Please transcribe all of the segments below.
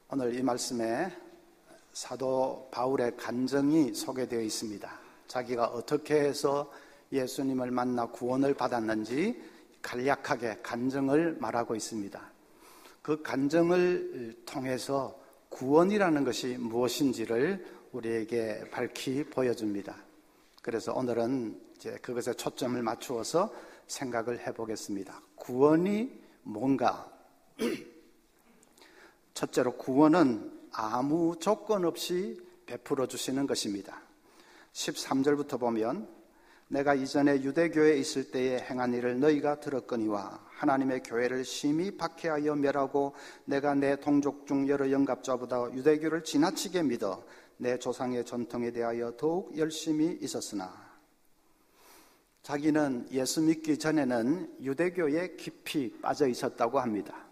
오늘 이 말씀에 사도 바울의 간증이 소개되어 있습니다. 자기가 어떻게 해서 예수님을 만나 구원을 받았는지 간략하게 간증을 말하고 있습니다. 그 간증을 통해서 구원이라는 것이 무엇인지를 우리에게 밝히 보여줍니다. 그래서 오늘은 이제 그것에 초점을 맞추어서 생각을 해보겠습니다. 구원이 뭔가? 첫째로 구원은 아무 조건 없이 베풀어 주시는 것입니다. 13절부터 보면 내가 이전에 유대교에 있을 때에 행한 일을 너희가 들었거니와 하나님의 교회를 심히 박해하여 멸하고 내가 내 동족 중 여러 영갑자보다 유대교를 지나치게 믿어 내 조상의 전통에 대하여 더욱 열심히 있었으나, 자기는 예수 믿기 전에는 유대교에 깊이 빠져 있었다고 합니다.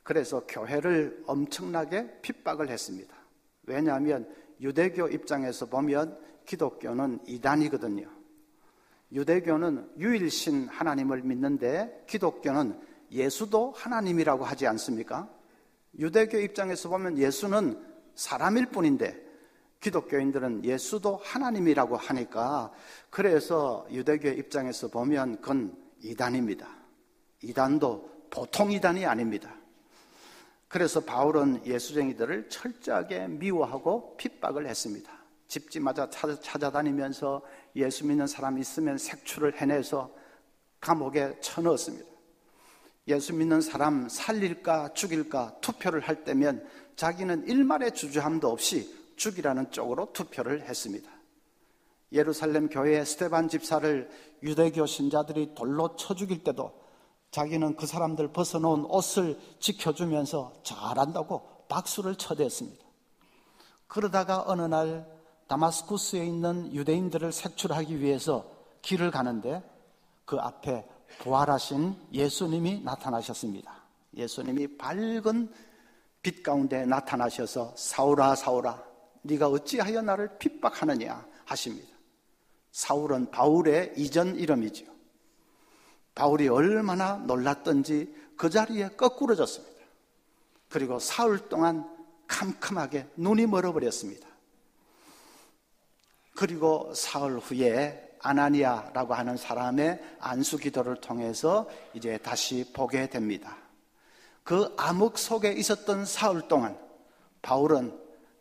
그래서 교회를 엄청나게 핍박을 했습니다. 왜냐하면 유대교 입장에서 보면 기독교는 이단이거든요. 유대교는 유일신 하나님을 믿는데 기독교는 예수도 하나님이라고 하지 않습니까? 유대교 입장에서 보면 예수는 사람일 뿐인데 기독교인들은 예수도 하나님이라고 하니까, 그래서 유대교 입장에서 보면 그건 이단입니다. 이단도 보통 이단이 아닙니다. 그래서 바울은 예수쟁이들을 철저하게 미워하고 핍박을 했습니다. 집집마다 찾아다니면서 예수 믿는 사람 있으면 색출을 해내서 감옥에 쳐넣었습니다. 예수 믿는 사람 살릴까 죽일까 투표를 할 때면 자기는 일말의 주저함도 없이 죽이라는 쪽으로 투표를 했습니다. 예루살렘 교회의 스데반 집사를 유대교 신자들이 돌로 쳐 죽일 때도 자기는 그 사람들 벗어놓은 옷을 지켜주면서 잘한다고 박수를 쳐댔습니다. 그러다가 어느 날 다마스쿠스에 있는 유대인들을 색출하기 위해서 길을 가는데 그 앞에 부활하신 예수님이 나타나셨습니다. 예수님이 밝은 빛 가운데 나타나셔서 사울아 사울아 네가 어찌하여 나를 핍박하느냐 하십니다. 사울은 바울의 이전 이름이죠. 바울이 얼마나 놀랐던지 그 자리에 거꾸러졌습니다. 그리고 사흘 동안 캄캄하게 눈이 멀어버렸습니다. 그리고 사흘 후에 아나니아라고 하는 사람의 안수 기도를 통해서 이제 다시 보게 됩니다. 그 암흑 속에 있었던 사흘 동안 바울은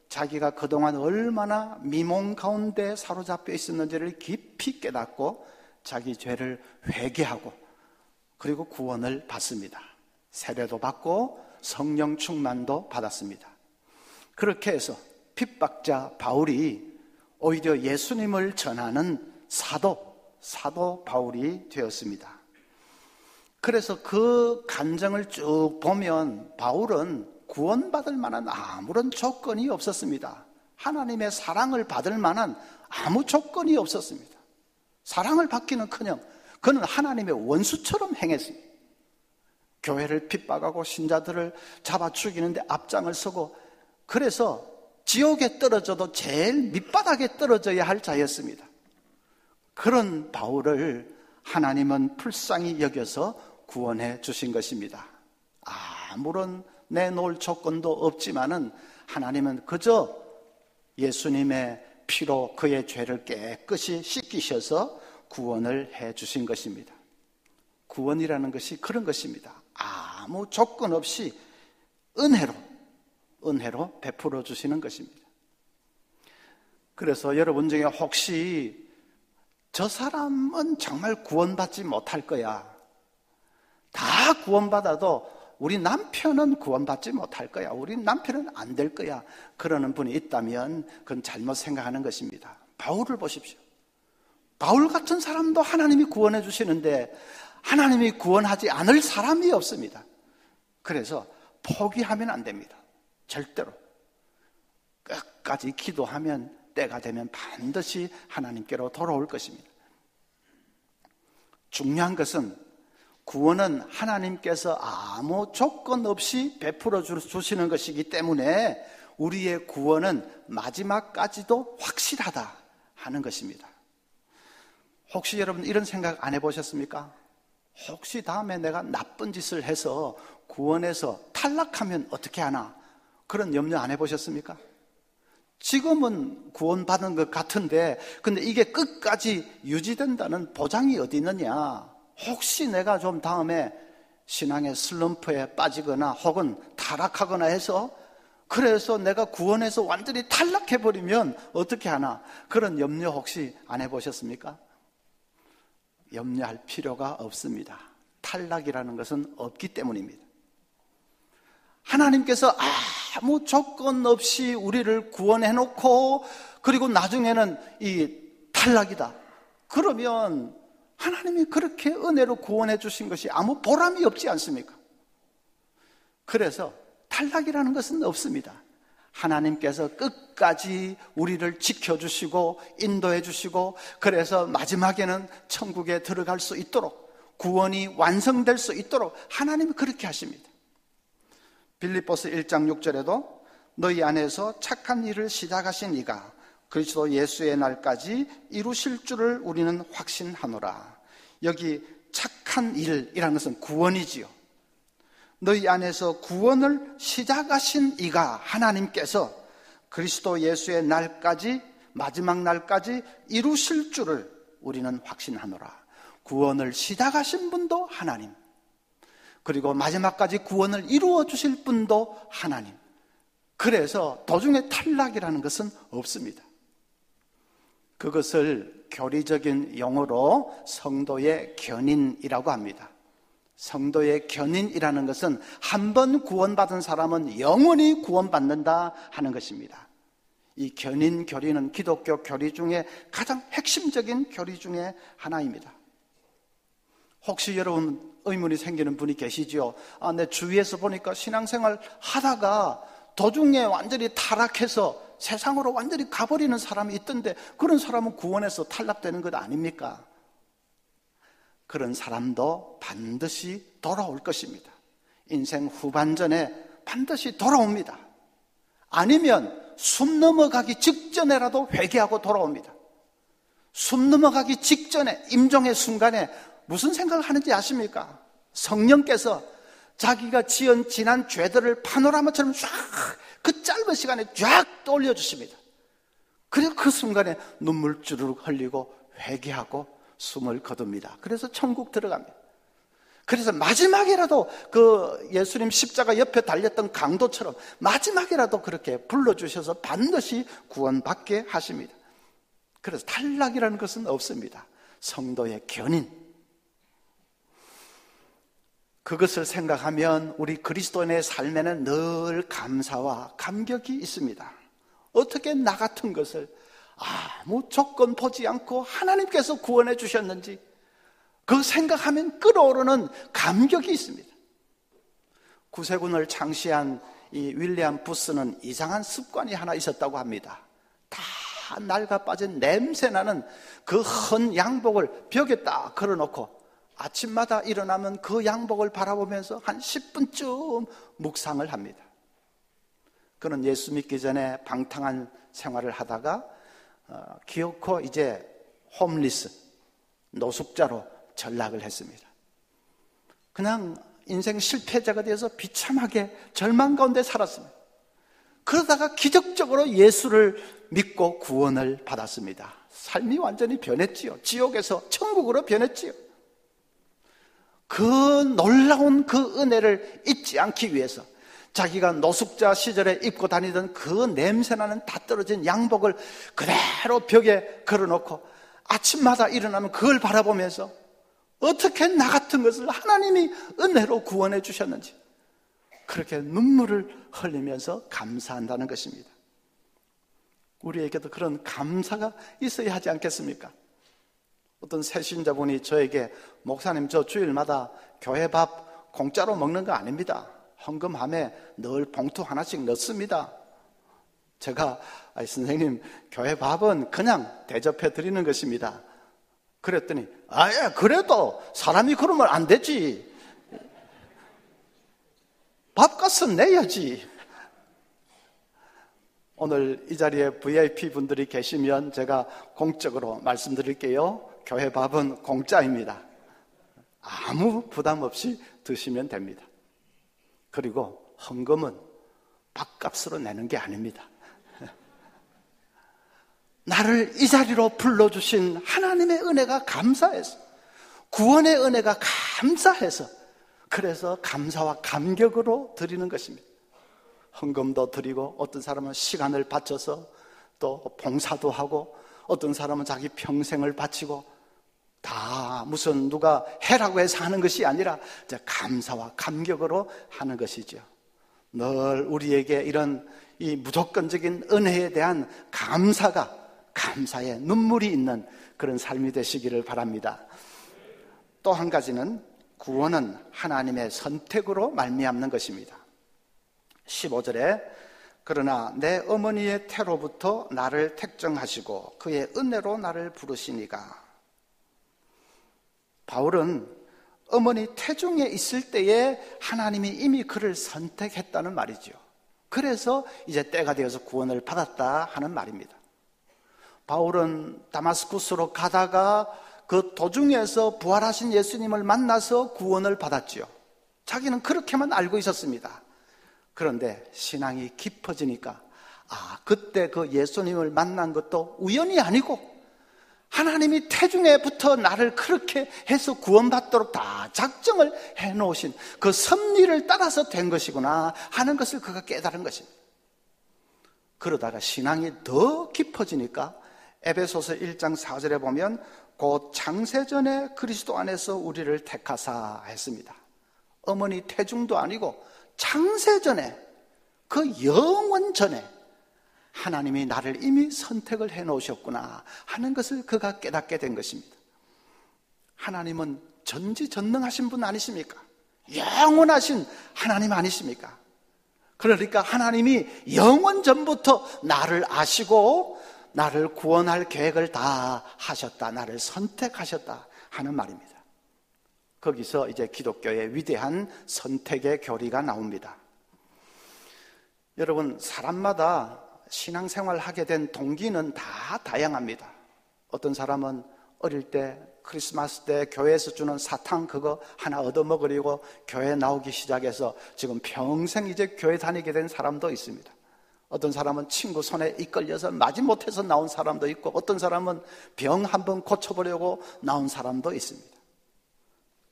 자기가 그동안 얼마나 미몽 가운데 사로잡혀 있었는지를 깊이 깨닫고 자기 죄를 회개하고 그리고 구원을 받습니다. 세례도 받고 성령 충만도 받았습니다. 그렇게 해서 핍박자 바울이 오히려 예수님을 전하는 사도 바울이 되었습니다. 그래서 그 간증을 쭉 보면 바울은 구원받을 만한 아무런 조건이 없었습니다. 하나님의 사랑을 받을 만한 아무 조건이 없었습니다. 사랑을 받기는커녕 그는 하나님의 원수처럼 행했습니다. 교회를 핍박하고 신자들을 잡아 죽이는데 앞장을 서고, 그래서 지옥에 떨어져도 제일 밑바닥에 떨어져야 할 자였습니다. 그런 바울을 하나님은 불쌍히 여겨서 구원해 주신 것입니다. 아무런 내놓을 조건도 없지만은 하나님은 그저 예수님의 피로 그의 죄를 깨끗이 씻기셔서 구원을 해 주신 것입니다. 구원이라는 것이 그런 것입니다. 아무 조건 없이 은혜로 베풀어 주시는 것입니다. 그래서 여러분 중에 혹시 저 사람은 정말 구원받지 못할 거야, 다 구원받아도 우리 남편은 구원받지 못할 거야, 우리 남편은 안 될 거야, 그러는 분이 있다면 그건 잘못 생각하는 것입니다. 바울을 보십시오. 바울 같은 사람도 하나님이 구원해 주시는데 하나님이 구원하지 않을 사람이 없습니다. 그래서 포기하면 안 됩니다. 절대로. 끝까지 기도하면 때가 되면 반드시 하나님께로 돌아올 것입니다. 중요한 것은 구원은 하나님께서 아무 조건 없이 베풀어 주시는 것이기 때문에 우리의 구원은 마지막까지도 확실하다 하는 것입니다. 혹시 여러분 이런 생각 안 해보셨습니까? 혹시 다음에 내가 나쁜 짓을 해서 구원에서 탈락하면 어떻게 하나? 그런 염려 안 해보셨습니까? 지금은 구원받은 것 같은데 근데 이게 끝까지 유지된다는 보장이 어디 있느냐? 혹시 내가 좀 다음에 신앙의 슬럼프에 빠지거나 혹은 타락하거나 해서 그래서 내가 구원에서 완전히 탈락해버리면 어떻게 하나? 그런 염려 혹시 안 해보셨습니까? 염려할 필요가 없습니다. 탈락이라는 것은 없기 때문입니다. 하나님께서 아무 조건 없이 우리를 구원해놓고 그리고 나중에는 이 탈락이다. 그러면 하나님이 그렇게 은혜로 구원해 주신 것이 아무 보람이 없지 않습니까? 그래서 탈락이라는 것은 없습니다. 하나님께서 끝까지 우리를 지켜주시고 인도해 주시고 그래서 마지막에는 천국에 들어갈 수 있도록 구원이 완성될 수 있도록 하나님이 그렇게 하십니다. 빌립보서 1장 6절에도 너희 안에서 착한 일을 시작하신 이가 그리스도 예수의 날까지 이루실 줄을 우리는 확신하노라. 여기 착한 일이라는 것은 구원이지요. 너희 안에서 구원을 시작하신 이가 하나님께서 그리스도 예수의 날까지 마지막 날까지 이루실 줄을 우리는 확신하노라. 구원을 시작하신 분도 하나님, 그리고 마지막까지 구원을 이루어 주실 분도 하나님. 그래서 도중에 탈락이라는 것은 없습니다. 그것을 교리적인 용어로 성도의 견인이라고 합니다. 성도의 견인이라는 것은 한 번 구원받은 사람은 영원히 구원받는다 하는 것입니다. 이 견인 교리는 기독교 교리 중에 가장 핵심적인 교리 중에 하나입니다. 혹시 여러분 의문이 생기는 분이 계시지요? 내 주위에서 보니까 신앙생활 하다가 도중에 완전히 타락해서 세상으로 완전히 가버리는 사람이 있던데 그런 사람은 구원에서 탈락되는 것 아닙니까? 그런 사람도 반드시 돌아올 것입니다. 인생 후반전에 반드시 돌아옵니다. 아니면 숨 넘어가기 직전에라도 회개하고 돌아옵니다. 숨 넘어가기 직전에 임종의 순간에 무슨 생각을 하는지 아십니까? 성령께서 자기가 지은 지난 죄들을 파노라마처럼 쫙 그 짧은 시간에 쫙 떠올려 주십니다. 그래서 그 순간에 눈물 주르륵 흘리고 회개하고 숨을 거둡니다. 그래서 천국 들어갑니다. 그래서 마지막이라도 그 예수님 십자가 옆에 달렸던 강도처럼 마지막이라도 그렇게 불러주셔서 반드시 구원받게 하십니다. 그래서 탈락이라는 것은 없습니다. 성도의 견인. 그것을 생각하면 우리 그리스도인의 삶에는 늘 감사와 감격이 있습니다. 어떻게 나 같은 것을 아무 조건 보지 않고 하나님께서 구원해 주셨는지 그 생각하면 끓어오르는 감격이 있습니다. 구세군을 창시한 이 윌리엄 부스는 이상한 습관이 하나 있었다고 합니다. 다 낡아 빠진 냄새나는 그 헌 양복을 벽에 딱 걸어놓고 아침마다 일어나면 그 양복을 바라보면서 한 10분쯤 묵상을 합니다. 그는 예수 믿기 전에 방탕한 생활을 하다가 기어코 이제 홈리스, 노숙자로 전락을 했습니다. 그냥 인생 실패자가 되어서 비참하게 절망 가운데 살았습니다. 그러다가 기적적으로 예수를 믿고 구원을 받았습니다. 삶이 완전히 변했지요. 지옥에서 천국으로 변했지요. 그 놀라운 그 은혜를 잊지 않기 위해서 자기가 노숙자 시절에 입고 다니던 그 냄새나는 다 떨어진 양복을 그대로 벽에 걸어놓고 아침마다 일어나면 그걸 바라보면서 어떻게 나 같은 것을 하나님이 은혜로 구원해 주셨는지 그렇게 눈물을 흘리면서 감사한다는 것입니다. 우리에게도 그런 감사가 있어야 하지 않겠습니까? 어떤 새신자분이 저에게 목사님 저 주일마다 교회 밥 공짜로 먹는 거 아닙니다. 헌금함에 늘 봉투 하나씩 넣습니다. 제가 선생님 교회 밥은 그냥 대접해 드리는 것입니다. 그랬더니 아예 그래도 사람이 그러면 안 되지. 밥값은 내야지. 오늘 이 자리에 VIP 분들이 계시면 제가 공적으로 말씀드릴게요. 교회 밥은 공짜입니다. 아무 부담 없이 드시면 됩니다. 그리고 헌금은 밥값으로 내는 게 아닙니다. 나를 이 자리로 불러주신 하나님의 은혜가 감사해서, 구원의 은혜가 감사해서, 그래서 감사와 감격으로 드리는 것입니다. 헌금도 드리고, 어떤 사람은 시간을 바쳐서 또 봉사도 하고, 어떤 사람은 자기 평생을 바치고, 다 무슨 누가 해라고 해서 하는 것이 아니라 감사와 감격으로 하는 것이죠. 늘 우리에게 이런 이 무조건적인 은혜에 대한 감사의 눈물이 있는 그런 삶이 되시기를 바랍니다. 또 한 가지는 구원은 하나님의 선택으로 말미암는 것입니다. 15절에 그러나 내 어머니의 태로부터 나를 택정하시고 그의 은혜로 나를 부르시니가. 바울은 어머니 태중에 있을 때에 하나님이 이미 그를 선택했다는 말이죠. 그래서 이제 때가 되어서 구원을 받았다 하는 말입니다. 바울은 다마스쿠스로 가다가 그 도중에서 부활하신 예수님을 만나서 구원을 받았지요. 자기는 그렇게만 알고 있었습니다. 그런데 신앙이 깊어지니까 그때 그 예수님을 만난 것도 우연이 아니고 하나님이 태중에부터 나를 그렇게 해서 구원받도록 다 작정을 해놓으신 그 섭리를 따라서 된 것이구나 하는 것을 그가 깨달은 것입니다. 그러다가 신앙이 더 깊어지니까 에베소서 1장 4절에 보면 곧 창세전에 그리스도 안에서 우리를 택하사 했습니다. 어머니 태중도 아니고 창세전에, 그 영원 전에 하나님이 나를 이미 선택을 해놓으셨구나 하는 것을 그가 깨닫게 된 것입니다. 하나님은 전지전능하신 분 아니십니까? 영원하신 하나님 아니십니까? 그러니까 하나님이 영원 전부터 나를 아시고 나를 구원할 계획을 다 하셨다, 나를 선택하셨다 하는 말입니다. 거기서 이제 기독교의 위대한 선택의 교리가 나옵니다. 여러분, 사람마다 신앙생활 하게 된 동기는 다 다양합니다. 어떤 사람은 어릴 때 크리스마스 때 교회에서 주는 사탕 그거 하나 얻어먹으려고 교회 나오기 시작해서 지금 평생 이제 교회 다니게 된 사람도 있습니다. 어떤 사람은 친구 손에 이끌려서 마지못해서 나온 사람도 있고, 어떤 사람은 병 한번 고쳐보려고 나온 사람도 있습니다.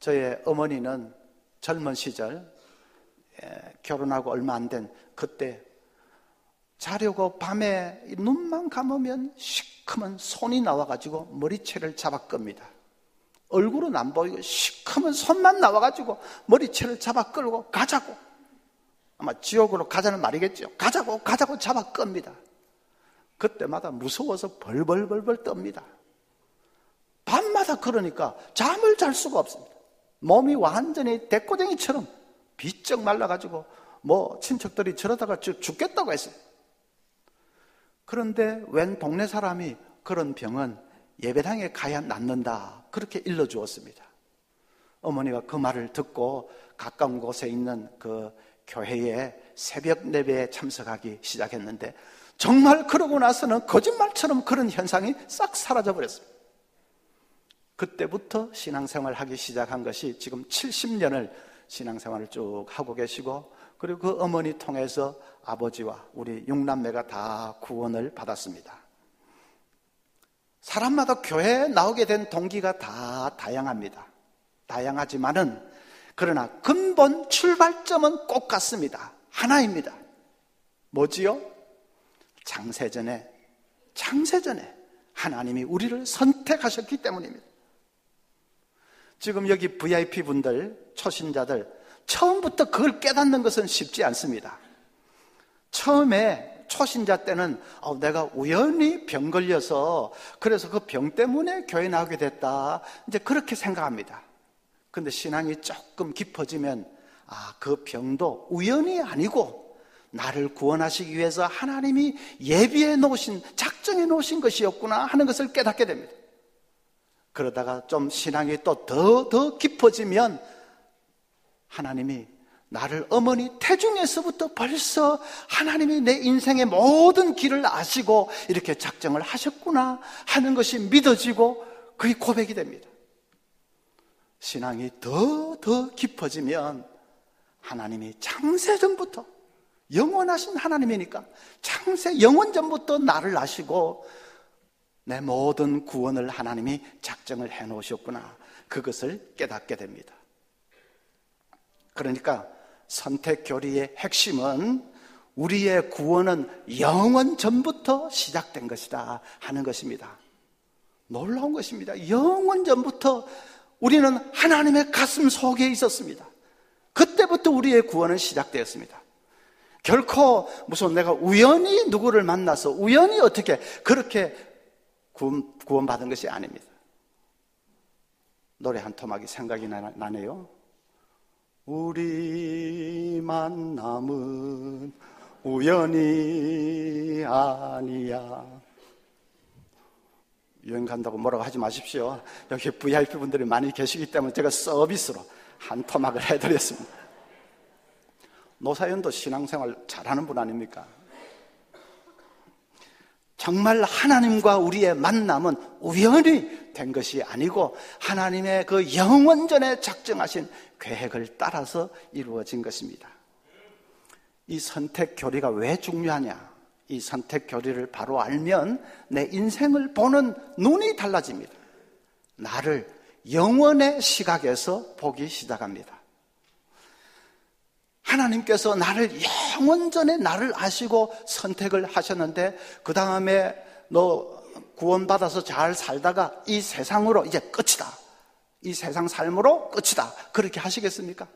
저의 어머니는 젊은 시절 결혼하고 얼마 안 된 그때 자려고 밤에 눈만 감으면 시커먼 손이 나와가지고 머리채를 잡아 끕니다. 얼굴은 안 보이고 시커먼 손만 나와가지고 머리채를 잡아 끌고 가자고, 아마 지옥으로 가자는 말이겠죠. 가자고 잡아 끕니다. 그때마다 무서워서 벌벌벌벌 떱니다. 밤마다 그러니까 잠을 잘 수가 없습니다. 몸이 완전히 대꼬쟁이처럼 비쩍 말라가지고 친척들이 저러다가 죽겠다고 했어요. 그런데 웬 동네 사람이 그런 병은 예배당에 가야 낫는다 그렇게 일러주었습니다. 어머니가 그 말을 듣고 가까운 곳에 있는 그 교회에 새벽 예배에 참석하기 시작했는데, 정말 그러고 나서는 거짓말처럼 그런 현상이 싹 사라져버렸습니다. 그때부터 신앙생활을 하기 시작한 것이 지금 70년을 신앙생활을 쭉 하고 계시고, 그리고 그 어머니 통해서 아버지와 우리 6남매가 다 구원을 받았습니다. 사람마다 교회에 나오게 된 동기가 다 다양합니다. 다양하지만은 그러나 근본 출발점은 꼭 같습니다. 하나입니다. 뭐지요? 창세전에 하나님이 우리를 선택하셨기 때문입니다. 지금 여기 VIP 분들, 초신자들, 처음부터 그걸 깨닫는 것은 쉽지 않습니다. 처음에 초신자 때는 내가 우연히 병 걸려서 그래서 그 병 때문에 교회 나오게 됐다, 이제 그렇게 생각합니다. 근데 신앙이 조금 깊어지면 그 병도 우연이 아니고 나를 구원하시기 위해서 하나님이 예비해 놓으신, 작정해 놓으신 것이었구나 하는 것을 깨닫게 됩니다. 그러다가 좀 신앙이 또 더 깊어지면 하나님이 나를 어머니 태중에서부터 벌써 하나님이 내 인생의 모든 길을 아시고 이렇게 작정을 하셨구나 하는 것이 믿어지고 그게 고백이 됩니다. 신앙이 더 깊어지면 하나님이 창세전부터, 영원하신 하나님이니까 창세 영원전부터 나를 아시고 내 모든 구원을 하나님이 작정을 해놓으셨구나, 그것을 깨닫게 됩니다. 그러니까 선택교리의 핵심은 우리의 구원은 영원 전부터 시작된 것이다 하는 것입니다. 놀라운 것입니다. 영원 전부터 우리는 하나님의 가슴 속에 있었습니다. 그때부터 우리의 구원은 시작되었습니다. 결코 무슨 내가 우연히 누구를 만나서 우연히 어떻게 그렇게 구원받은 것이 아닙니다. 노래 한 토막이 생각이 나네요. 우리 만남은 우연이 아니야. 여행 간다고 뭐라고 하지 마십시오. 여기 VIP 분들이 많이 계시기 때문에 제가 서비스로 한 토막을 해드렸습니다. 노사연도 신앙생활 잘하는 분 아닙니까? 정말 하나님과 우리의 만남은 우연히 된 것이 아니고 하나님의 그 영원전에 작정하신 계획을 따라서 이루어진 것입니다. 이 선택교리가 왜 중요하냐? 이 선택교리를 바로 알면 내 인생을 보는 눈이 달라집니다. 나를 영원의 시각에서 보기 시작합니다. 하나님께서 나를 영원전에 나를 아시고 선택을 하셨는데 그 다음에 너 구원받아서 잘 살다가 이 세상으로 이제 끝이다, 이 세상 삶으로 끝이다, 그렇게 하시겠습니까?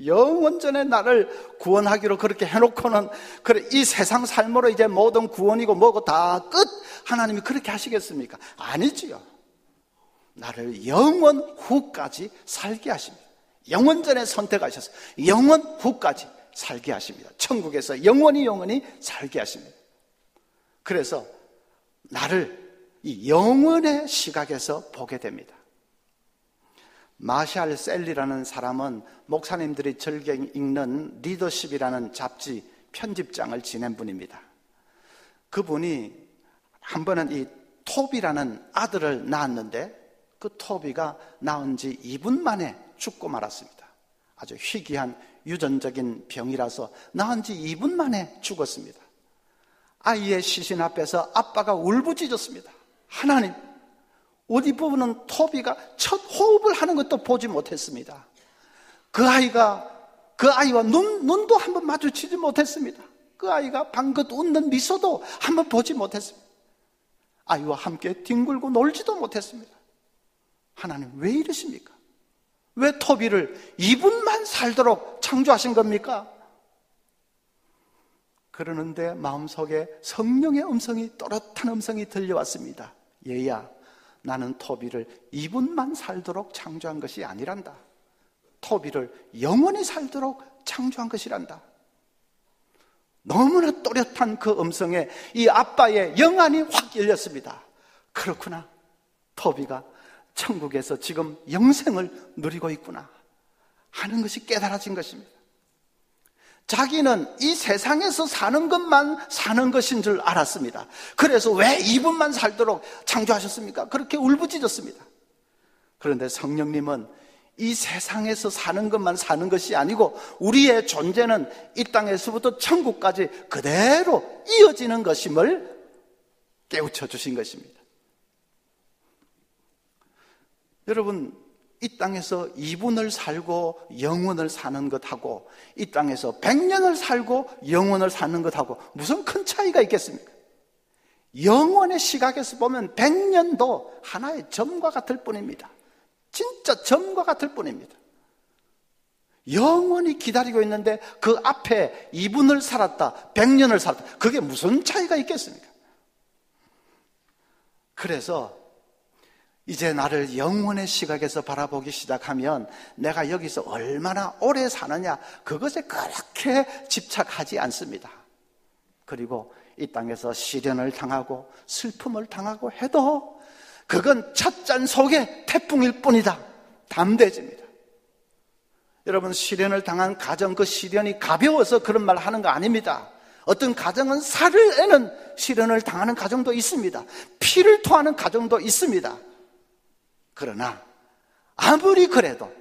영원전에 나를 구원하기로 그렇게 해놓고는 그래 이 세상 삶으로 이제 모든 구원이고 뭐고 다 끝, 하나님이 그렇게 하시겠습니까? 아니지요. 나를 영원 후까지 살게 하십니다. 영원전에 선택하셔서 영원 후까지 살게 하십니다. 천국에서 영원히 살게 하십니다. 그래서 나를 이 영원의 시각에서 보게 됩니다. 마샬 셀리라는 사람은 목사님들이 즐겨 읽는 리더십이라는 잡지 편집장을 지낸 분입니다. 그분이 한 번은 이 토비라는 아들을 낳았는데 그 토비가 낳은 지 2분 만에 죽고 말았습니다. 아주 희귀한 유전적인 병이라서 낳은 지 2분 만에 죽었습니다. 아이의 시신 앞에서 아빠가 울부짖었습니다. 하나님, 어디 부분은 토비가 첫 호흡을 하는 것도 보지 못했습니다. 그 아이와 눈도 한번 마주치지 못했습니다. 그 아이가 방긋 웃는 미소도 한번 보지 못했습니다. 아이와 함께 뒹굴고 놀지도 못했습니다. 하나님, 왜 이러십니까? 왜 토비를 2분만 살도록 창조하신 겁니까? 그러는데 마음속에 성령의 음성이, 또렷한 음성이 들려왔습니다. 얘야, 나는 토비를 2분만 살도록 창조한 것이 아니란다. 토비를 영원히 살도록 창조한 것이란다. 너무나 또렷한 그 음성에 이 아빠의 영안이 확 열렸습니다. 그렇구나, 토비가 천국에서 지금 영생을 누리고 있구나 하는 것이 깨달아진 것입니다. 자기는 이 세상에서 사는 것만 사는 것인 줄 알았습니다. 그래서 왜 2분만 살도록 창조하셨습니까? 그렇게 울부짖었습니다. 그런데 성령님은 이 세상에서 사는 것만 사는 것이 아니고 우리의 존재는 이 땅에서부터 천국까지 그대로 이어지는 것임을 깨우쳐 주신 것입니다. 여러분, 이 땅에서 2분을 살고 영원을 사는 것하고 이 땅에서 100년을 살고 영원을 사는 것하고 무슨 큰 차이가 있겠습니까? 영원의 시각에서 보면 100년도 하나의 점과 같을 뿐입니다. 진짜 점과 같을 뿐입니다. 영원히 기다리고 있는데 그 앞에 2분을 살았다, 100년을 살았다, 그게 무슨 차이가 있겠습니까? 그래서 이제 나를 영원의 시각에서 바라보기 시작하면 내가 여기서 얼마나 오래 사느냐, 그것에 그렇게 집착하지 않습니다. 그리고 이 땅에서 시련을 당하고 슬픔을 당하고 해도 그건 찻잔 속의 태풍일 뿐이다. 담대해집니다. 여러분, 시련을 당한 가정, 그 시련이 가벼워서 그런 말 하는 거 아닙니다. 어떤 가정은 살을 애는 시련을 당하는 가정도 있습니다. 피를 토하는 가정도 있습니다. 그러나 아무리 그래도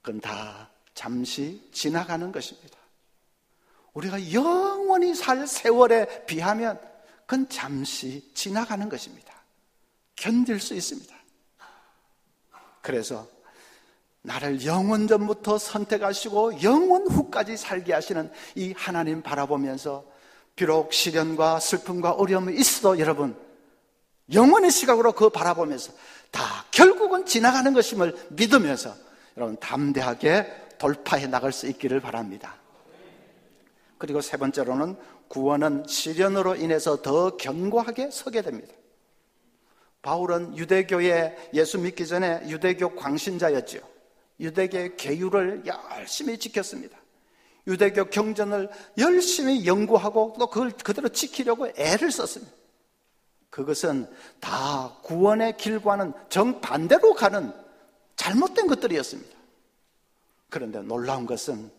그건 다 잠시 지나가는 것입니다. 우리가 영원히 살 세월에 비하면 그건 잠시 지나가는 것입니다. 견딜 수 있습니다. 그래서 나를 영원 전부터 선택하시고 영원 후까지 살게 하시는 이 하나님 바라보면서 비록 시련과 슬픔과 어려움이 있어도 여러분 영원의 시각으로 그거 바라보면서 다 결국은 지나가는 것임을 믿으면서 여러분 담대하게 돌파해 나갈 수 있기를 바랍니다. 그리고 세 번째로는 구원은 시련으로 인해서 더 견고하게 서게 됩니다. 바울은 유대교에 예수 믿기 전에 유대교 광신자였지요. 유대교의 계율을 열심히 지켰습니다. 유대교 경전을 열심히 연구하고 또 그걸 그대로 지키려고 애를 썼습니다. 그것은 다 구원의 길과는 정반대로 가는 잘못된 것들이었습니다. 그런데 놀라운 것은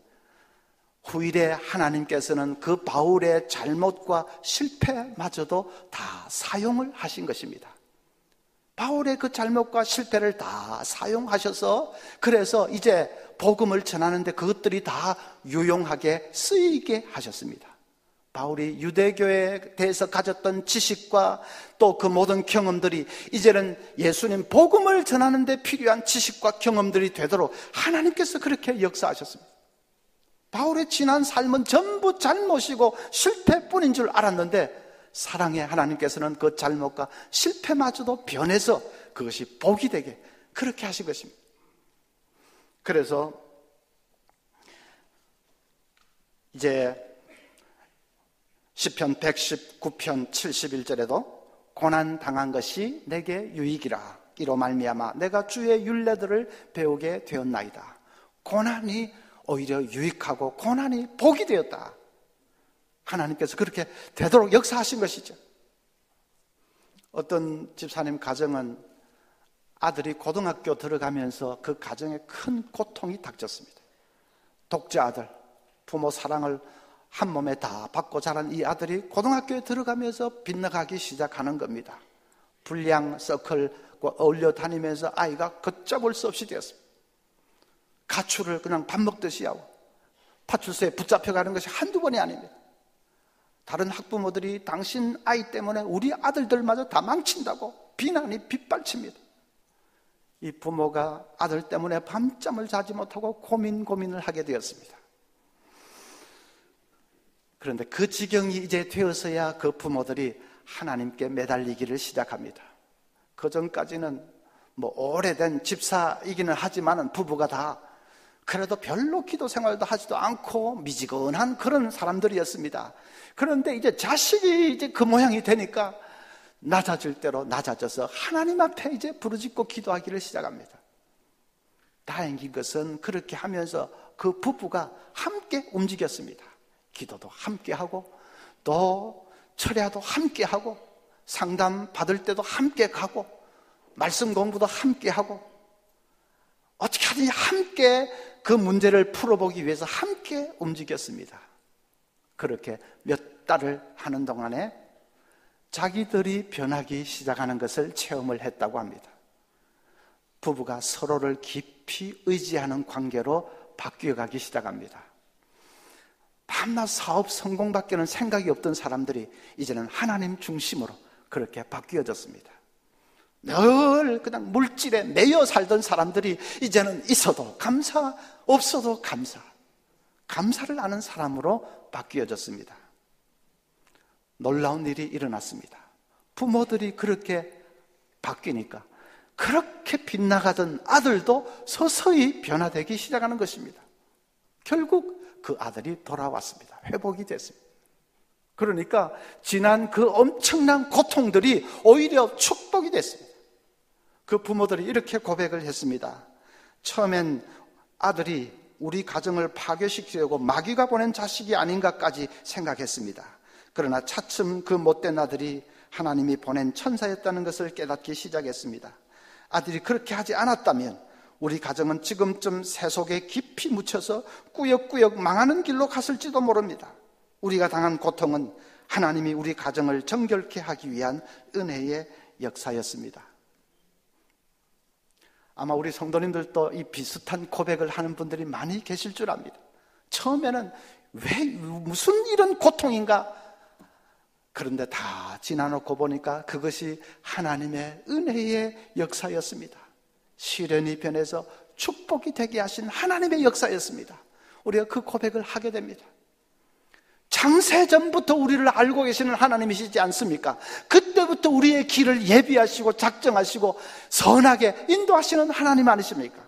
후일에 하나님께서는 그 바울의 잘못과 실패마저도 다 사용을 하신 것입니다. 바울의 그 잘못과 실패를 다 사용하셔서 그래서 이제 복음을 전하는데 그것들이 다 유용하게 쓰이게 하셨습니다. 바울이 유대교에 대해서 가졌던 지식과 또 그 모든 경험들이 이제는 예수님 복음을 전하는데 필요한 지식과 경험들이 되도록 하나님께서 그렇게 역사하셨습니다. 바울의 지난 삶은 전부 잘못이고 실패뿐인 줄 알았는데 사랑의 하나님께서는 그 잘못과 실패마저도 변해서 그것이 복이 되게 그렇게 하신 것입니다. 그래서 이제 시편 119편 71절에도 고난 당한 것이 내게 유익이라 이로 말미암아 내가 주의 율례들을 배우게 되었나이다. 고난이 오히려 유익하고 고난이 복이 되었다. 하나님께서 그렇게 되도록 역사하신 것이죠. 어떤 집사님 가정은 아들이 고등학교 들어가면서 그 가정에 큰 고통이 닥쳤습니다. 독자 아들, 부모 사랑을 한 몸에 다 받고 자란 이 아들이 고등학교에 들어가면서 빗나가기 시작하는 겁니다. 불량 서클과 어울려 다니면서 아이가 걷잡을 수 없이 되었습니다. 가출을 그냥 밥 먹듯이 하고 파출소에 붙잡혀가는 것이 한두 번이 아닙니다. 다른 학부모들이 당신 아이 때문에 우리 아들들마저 다 망친다고 비난이 빗발칩니다. 이 부모가 아들 때문에 밤잠을 자지 못하고 고민을 하게 되었습니다. 그런데 그 지경이 이제 되어서야 그 부모들이 하나님께 매달리기를 시작합니다. 그 전까지는 오래된 집사이기는 하지만 부부가 다 그래도 별로 기도 생활도 하지도 않고 미지근한 그런 사람들이었습니다. 그런데 이제 자식이 이제 그 모양이 되니까 낮아질 대로 낮아져서 하나님 앞에 이제 부르짖고 기도하기를 시작합니다. 다행인 것은 그렇게 하면서 그 부부가 함께 움직였습니다. 기도도 함께 하고 또 철야도 함께 하고 상담 받을 때도 함께 가고 말씀 공부도 함께 하고 어떻게 하든지 함께 그 문제를 풀어보기 위해서 함께 움직였습니다. 그렇게 몇 달을 하는 동안에 자기들이 변하기 시작하는 것을 체험을 했다고 합니다. 부부가 서로를 깊이 의지하는 관계로 바뀌어가기 시작합니다. 밤낮 사업 성공밖에는 생각이 없던 사람들이 이제는 하나님 중심으로 그렇게 바뀌어졌습니다. 늘 그냥 물질에 매여 살던 사람들이 이제는 있어도 감사, 없어도 감사, 감사를 아는 사람으로 바뀌어졌습니다. 놀라운 일이 일어났습니다. 부모들이 그렇게 바뀌니까 그렇게 빗나가던 아들도 서서히 변화되기 시작하는 것입니다. 결국 그 아들이 돌아왔습니다. 회복이 됐습니다. 그러니까 지난 그 엄청난 고통들이 오히려 축복이 됐습니다. 그 부모들이 이렇게 고백을 했습니다. 처음엔 아들이 우리 가정을 파괴시키려고 마귀가 보낸 자식이 아닌가까지 생각했습니다. 그러나 차츰 그 못된 아들이 하나님이 보낸 천사였다는 것을 깨닫기 시작했습니다. 아들이 그렇게 하지 않았다면 우리 가정은 지금쯤 새 속에 깊이 묻혀서 꾸역꾸역 망하는 길로 갔을지도 모릅니다. 우리가 당한 고통은 하나님이 우리 가정을 정결케 하기 위한 은혜의 역사였습니다. 아마 우리 성도님들도 이 비슷한 고백을 하는 분들이 많이 계실 줄 압니다. 처음에는 왜 무슨 이런 고통인가? 그런데 다 지나놓고 보니까 그것이 하나님의 은혜의 역사였습니다. 시련이 변해서 축복이 되게 하신 하나님의 역사였습니다. 우리가 그 고백을 하게 됩니다. 창세전부터 우리를 알고 계시는 하나님이시지 않습니까? 그때부터 우리의 길을 예비하시고 작정하시고 선하게 인도하시는 하나님 아니십니까?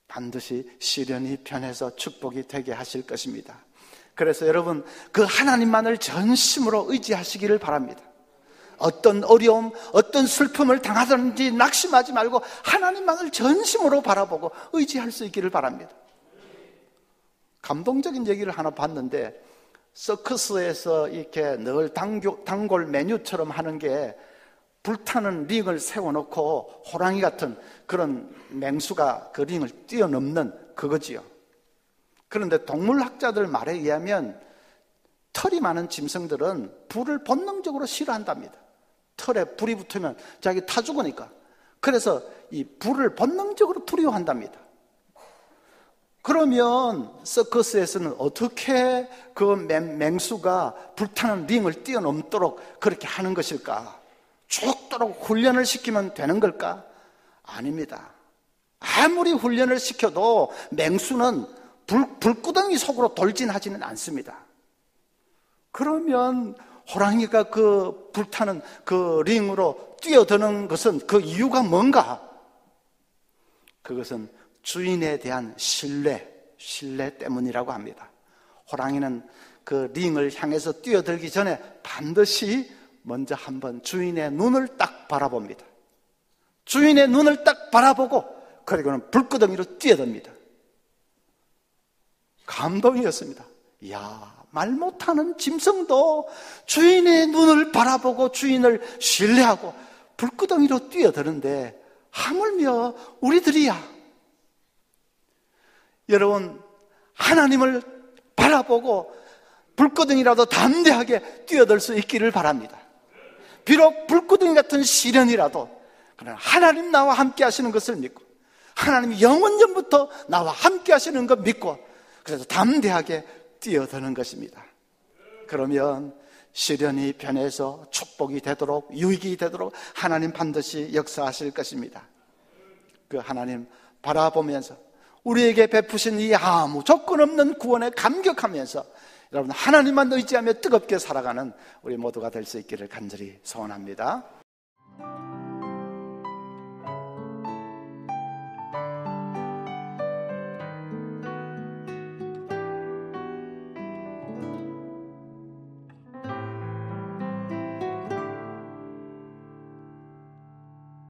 반드시 시련이 변해서 축복이 되게 하실 것입니다. 그래서 여러분, 그 하나님만을 전심으로 의지하시기를 바랍니다. 어떤 어려움, 어떤 슬픔을 당하든지 낙심하지 말고 하나님만을 전심으로 바라보고 의지할 수 있기를 바랍니다. 감동적인 얘기를 하나 봤는데, 서커스에서 이렇게 늘 단골 메뉴처럼 하는 게 불타는 링을 세워놓고 호랑이 같은 그런 맹수가 그 링을 뛰어넘는 그거지요. 그런데 동물학자들 말에 의하면 털이 많은 짐승들은 불을 본능적으로 싫어한답니다. 털에 불이 붙으면 자기 타 죽으니까. 그래서 이 불을 본능적으로 두려워한답니다. 그러면 서커스에서는 어떻게 그 맹수가 불타는 링을 뛰어넘도록 그렇게 하는 것일까? 죽도록 훈련을 시키면 되는 걸까? 아닙니다. 아무리 훈련을 시켜도 맹수는 불구덩이 속으로 돌진하지는 않습니다. 그러면 호랑이가 그 불타는 그 링으로 뛰어드는 것은 그 이유가 뭔가? 그것은 주인에 대한 신뢰 때문이라고 합니다. 호랑이는 그 링을 향해서 뛰어들기 전에 반드시 먼저 한번 주인의 눈을 딱 바라봅니다. 주인의 눈을 딱 바라보고 그리고는 불구덩이로 뛰어듭니다. 감동이었습니다. 이야, 말 못하는 짐승도 주인의 눈을 바라보고 주인을 신뢰하고 불구덩이로 뛰어드는데 하물며 우리들이야. 여러분, 하나님을 바라보고 불구덩이라도 담대하게 뛰어들 수 있기를 바랍니다. 비록 불구덩이 같은 시련이라도 그러나 하나님 나와 함께 하시는 것을 믿고 하나님이 영원전부터 나와 함께 하시는 것 믿고 그래서 담대하게 뛰어드는 것입니다. 그러면 시련이 변해서 축복이 되도록 유익이 되도록 하나님 반드시 역사하실 것입니다. 그 하나님 바라보면서 우리에게 베푸신 이 아무 조건 없는 구원에 감격하면서 여러분 하나님만 의지하며 뜨겁게 살아가는 우리 모두가 될 수 있기를 간절히 소원합니다.